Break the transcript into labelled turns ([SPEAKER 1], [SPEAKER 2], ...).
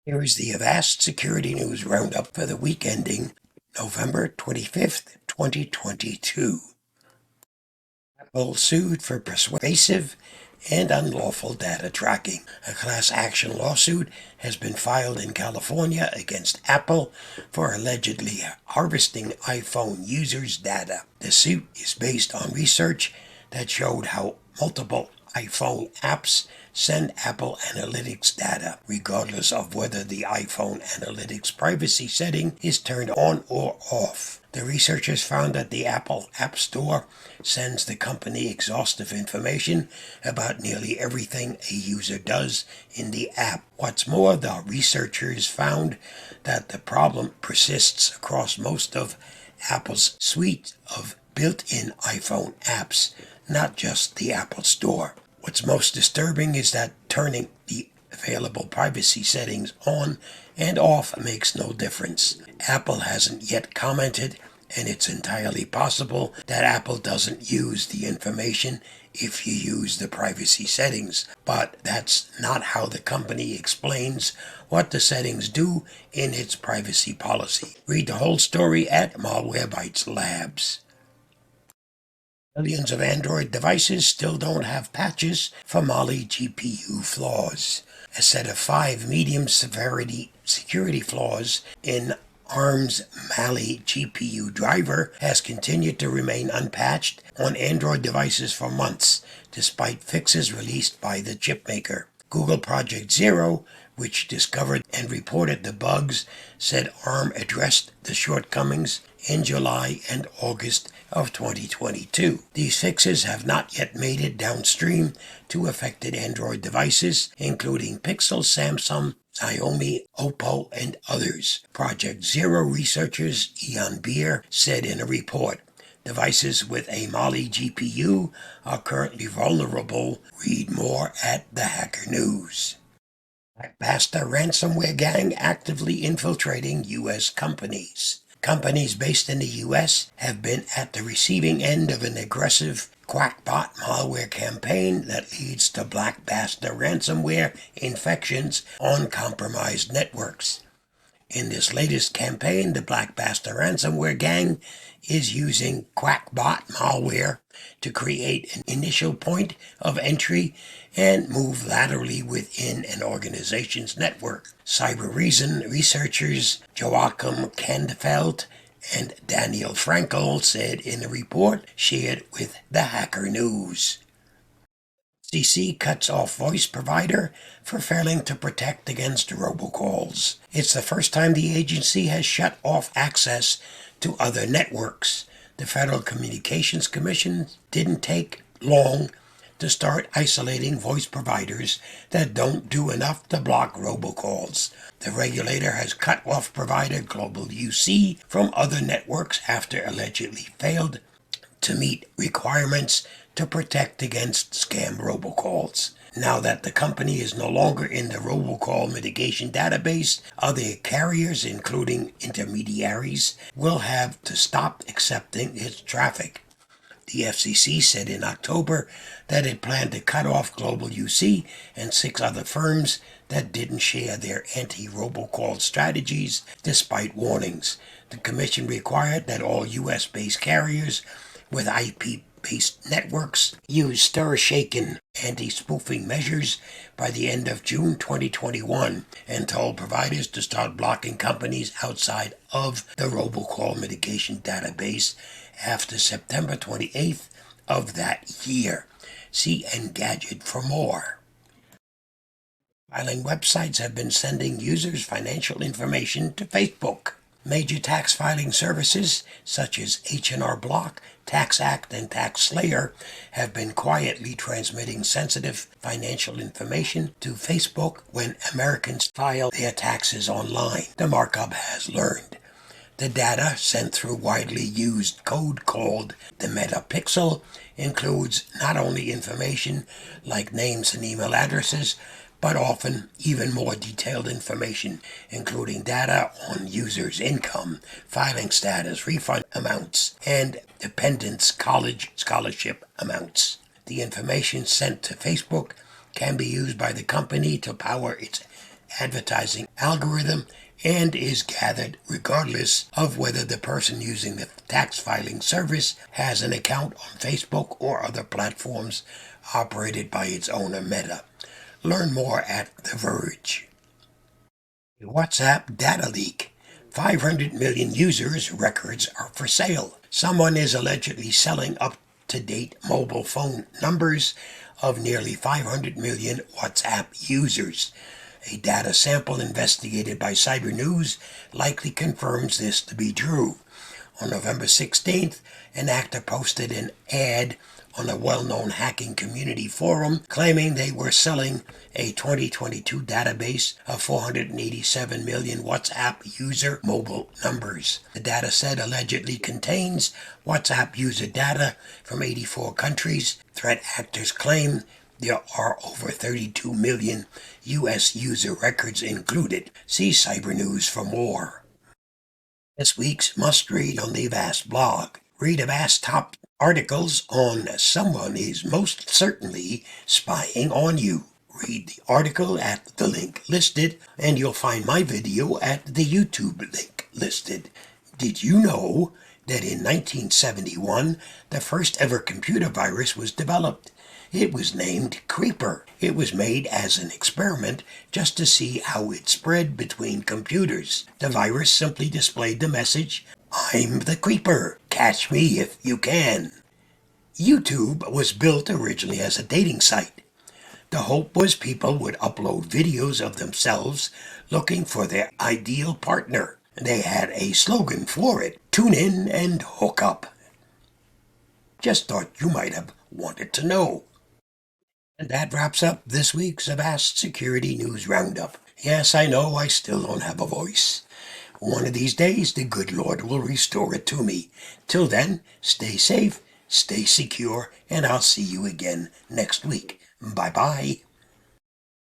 [SPEAKER 1] Here is the Avast Security News Roundup for the week ending November 25th, 2022. Apple sued for persuasive and unlawful data tracking. A class action lawsuit has been filed in California against Apple for allegedly harvesting iPhone users' data. The suit is based on research that showed how multiple iPhone apps send Apple Analytics data, regardless of whether the iPhone Analytics privacy setting is turned on or off. The researchers found that the Apple App Store sends the company exhaustive information about nearly everything a user does in the app. What's more, the researchers found that the problem persists across most of Apple's suite of built-in iPhone apps, not just the Apple Store. What's most disturbing is that turning the available privacy settings on and off makes no difference. Apple hasn't yet commented, and it's entirely possible that Apple doesn't use the information if you use the privacy settings. But that's not how the company explains what the settings do in its privacy policy. Read the whole story at Malwarebytes Labs. Millions of Android devices still don't have patches for Mali GPU flaws. A set of 5 medium severity security flaws in ARM's Mali GPU driver has continued to remain unpatched on Android devices for months, despite fixes released by the chipmaker. Google Project Zero, which discovered and reported the bugs, said ARM addressed the shortcomings in July and August of 2022. These fixes have not yet made it downstream to affected Android devices, including Pixel, Samsung, Xiaomi, Oppo, and others. Project Zero researchers Ian Beer said in a report, devices with a Mali GPU are currently vulnerable. Read more at the Hacker News. Avast ransomware gang actively infiltrating U.S. companies. Companies based in the U.S. have been at the receiving end of an aggressive crackbot malware campaign that leads to black basta ransomware infections on compromised networks. In this latest campaign, the black basta ransomware gang is using crackbot malware to create an initial point of entry and move laterally within an organization's network. Cyber Reason researchers Joachim Kandefeld and Daniel Frankel said in a report shared with the Hacker News. FCC cuts off voice provider for failing to protect against robocalls. It's the first time the agency has shut off access to other networks. The Federal Communications Commission didn't take long to start isolating voice providers that don't do enough to block robocalls. The regulator has cut off provider Global UC from other networks after allegedly failed to meet requirements to protect against scam robocalls. Now that the company is no longer in the robocall mitigation database, other carriers, including intermediaries, will have to stop accepting its traffic. The FCC said in October that it planned to cut off Global UC and 6 other firms that didn't share their anti-robocall strategies despite warnings. The commission required that all U.S.-based carriers with IP-based networks use stir-shaken anti-spoofing measures by the end of June 2021 and told providers to start blocking companies outside of the robocall mitigation database after September 28th of that year. See Engadget for more. Filing websites have been sending users financial information to Facebook. Major tax filing services such as H&R Block, TaxAct, and TaxSlayer have been quietly transmitting sensitive financial information to Facebook when Americans file their taxes online, the markup has learned. The data, sent through widely used code called the metapixel, includes not only information like names and email addresses, but often even more detailed information, including data on users' income, filing status, refund amounts, and dependents' college scholarship amounts. The information sent to Facebook can be used by the company to power its advertising algorithm and is gathered regardless of whether the person using the tax filing service has an account on Facebook or other platforms operated by its owner Meta. Learn more at The Verge. WhatsApp data leak. 500 million users' records are for sale. Someone is allegedly selling up-to-date mobile phone numbers of nearly 500 million WhatsApp users. A data sample investigated by Cyber News likely confirms this to be true. On November 16th, an actor posted an ad on a well-known hacking community forum claiming they were selling a 2022 database of 487 million WhatsApp user mobile numbers. The data set allegedly contains WhatsApp user data from 84 countries. Threat actors claim there are over 32 million U.S. user records included. See Cyber News for more. This week's must-read on the Avast blog. Read Avast top articles on someone is most certainly spying on you. Read the article at the link listed, and you'll find my video at the YouTube link listed. Did you know that in 1971, the first ever computer virus was developed? It was named Creeper. It was made as an experiment just to see how it spread between computers. The virus simply displayed the message, "I'm the Creeper. Catch me if you can." YouTube was built originally as a dating site. The hope was people would upload videos of themselves looking for their ideal partner. They had a slogan for it: "Tune in and hook up." Just thought you might have wanted to know. And that wraps up this week's Avast Security News Roundup. Yes, I know I still don't have a voice. One of these days, the good Lord will restore it to me. Till then, stay safe, stay secure, and I'll see you again next week. Bye-bye.